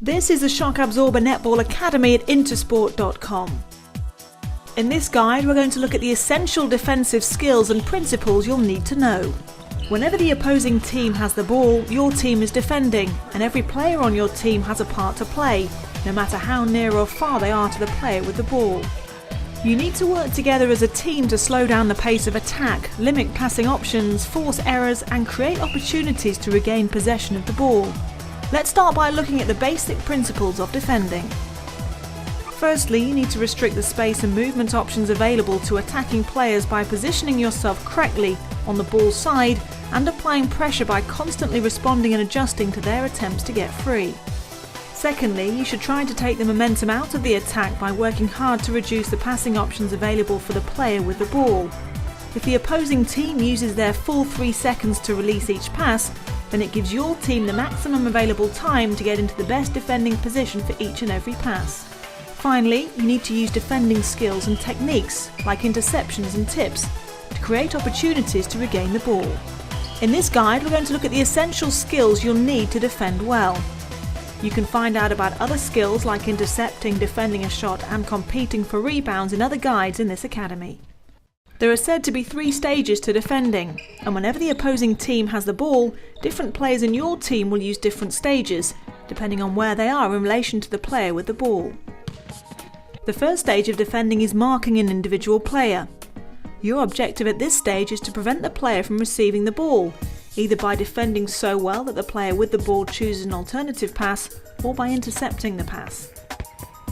This is the Shock Absorber Netball Academy at intersport.com. In this guide, we're going to look at the essential defensive skills and principles you'll need to know. Whenever the opposing team has the ball, your team is defending, and every player on your team has a part to play, no matter how near or far they are to the player with the ball. You need to work together as a team to slow down the pace of attack, limit passing options, force errors, and create opportunities to regain possession of the ball. Let's start by looking at the basic principles of defending. Firstly, you need to restrict the space and movement options available to attacking players by positioning yourself correctly on the ball side and applying pressure by constantly responding and adjusting to their attempts to get free. Secondly, you should try to take the momentum out of the attack by working hard to reduce the passing options available for the player with the ball. If the opposing team uses their full 3 seconds to release each pass, then it gives your team the maximum available time to get into the best defending position for each and every pass. Finally, you need to use defending skills and techniques, like interceptions and tips, to create opportunities to regain the ball. In this guide, we're going to look at the essential skills you'll need to defend well. You can find out about other skills like intercepting, defending a shot, and competing for rebounds in other guides in this academy. There are said to be 3 stages to defending, and whenever the opposing team has the ball, different players in your team will use different stages, depending on where they are in relation to the player with the ball. The first stage of defending is marking an individual player. Your objective at this stage is to prevent the player from receiving the ball, either by defending so well that the player with the ball chooses an alternative pass, or by intercepting the pass.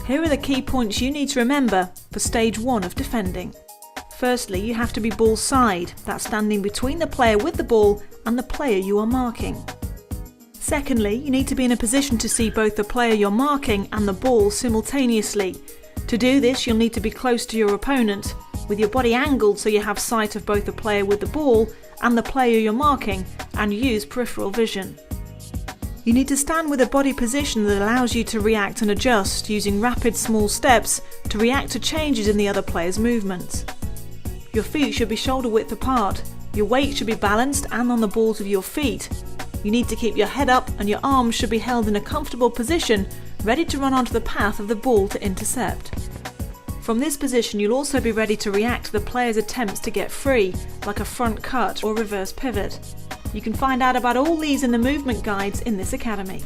Here are the key points you need to remember for stage 1 of defending. Firstly, you have to be ball side, that's standing between the player with the ball and the player you are marking. Secondly, you need to be in a position to see both the player you're marking and the ball simultaneously. To do this, you'll need to be close to your opponent, with your body angled so you have sight of both the player with the ball and the player you're marking, and use peripheral vision. You need to stand with a body position that allows you to react and adjust, using rapid small steps to react to changes in the other player's movements. Your feet should be shoulder width apart, your weight should be balanced and on the balls of your feet. You need to keep your head up and your arms should be held in a comfortable position, ready to run onto the path of the ball to intercept. From this position, you'll also be ready to react to the player's attempts to get free, like a front cut or reverse pivot. You can find out about all these in the movement guides in this academy.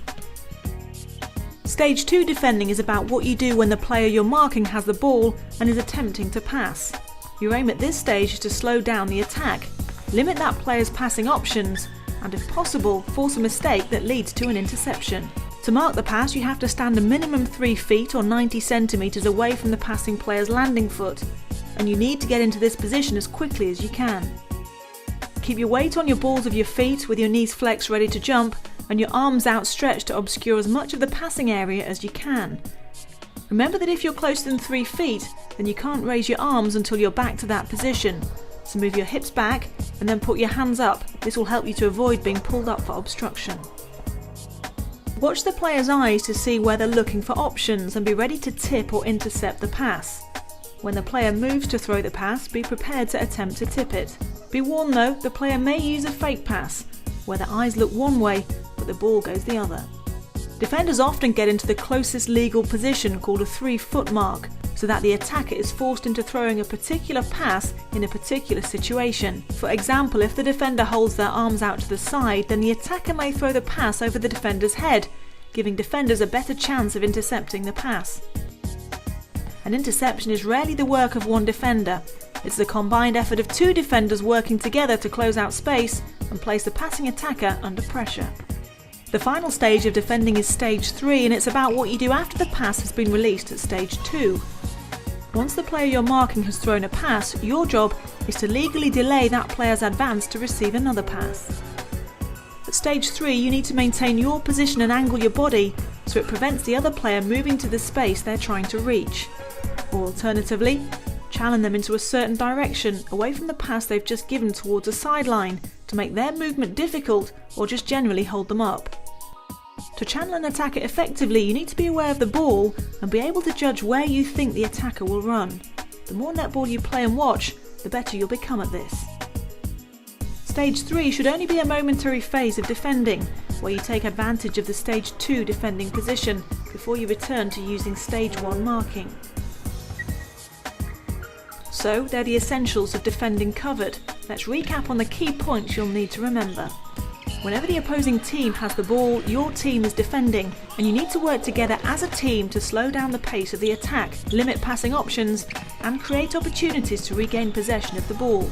Stage 2 defending is about what you do when the player you're marking has the ball and is attempting to pass. Your aim at this stage is to slow down the attack, limit that player's passing options, and if possible, force a mistake that leads to an interception. To mark the pass, you have to stand a minimum 3 feet or 90 centimeters away from the passing player's landing foot, and you need to get into this position as quickly as you can. Keep your weight on your balls of your feet with your knees flexed ready to jump and your arms outstretched to obscure as much of the passing area as you can. Remember that if you're closer than 3 feet, then you can't raise your arms until you're back to that position. So move your hips back and then put your hands up. This will help you to avoid being pulled up for obstruction. Watch the player's eyes to see where they're looking for options and be ready to tip or intercept the pass. When the player moves to throw the pass, be prepared to attempt to tip it. Be warned though, the player may use a fake pass, where the eyes look one way but the ball goes the other. Defenders often get into the closest legal position called a 3-foot mark, so that the attacker is forced into throwing a particular pass in a particular situation. For example, if the defender holds their arms out to the side, then the attacker may throw the pass over the defender's head, giving defenders a better chance of intercepting the pass. An interception is rarely the work of one defender. It's the combined effort of 2 defenders working together to close out space and place the passing attacker under pressure. The final stage of defending is stage 3, and it's about what you do after the pass has been released at stage 2. Once the player you're marking has thrown a pass, your job is to legally delay that player's advance to receive another pass. At stage 3, you need to maintain your position and angle your body so it prevents the other player moving to the space they're trying to reach. Or alternatively, challenge them into a certain direction away from the pass they've just given towards a sideline to make their movement difficult or just generally hold them up. To channel an attacker effectively, you need to be aware of the ball and be able to judge where you think the attacker will run. The more netball you play and watch, the better you'll become at this. Stage 3 should only be a momentary phase of defending, where you take advantage of the Stage 2 defending position before you return to using Stage 1 marking. So, they're the essentials of defending covered. Let's recap on the key points you'll need to remember. Whenever the opposing team has the ball, your team is defending, and you need to work together as a team to slow down the pace of the attack, limit passing options, and create opportunities to regain possession of the ball.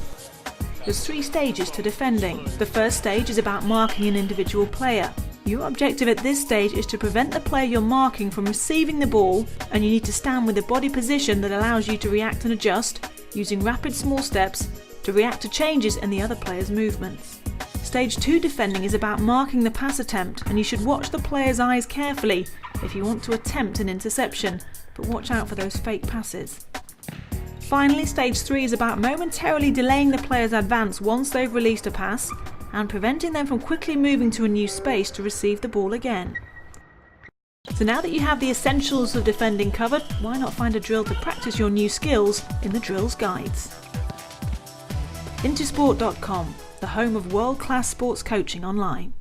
There's 3 stages to defending. The first stage is about marking an individual player. Your objective at this stage is to prevent the player you're marking from receiving the ball, and you need to stand with a body position that allows you to react and adjust, using rapid small steps to react to changes in the other player's movements. Stage 2 defending is about marking the pass attempt, and you should watch the player's eyes carefully if you want to attempt an interception, but watch out for those fake passes. Finally, Stage 3 is about momentarily delaying the player's advance once they've released a pass and preventing them from quickly moving to a new space to receive the ball again. So now that you have the essentials of defending covered, why not find a drill to practice your new skills in the drills guides? Intersport.com, the home of world-class sports coaching online.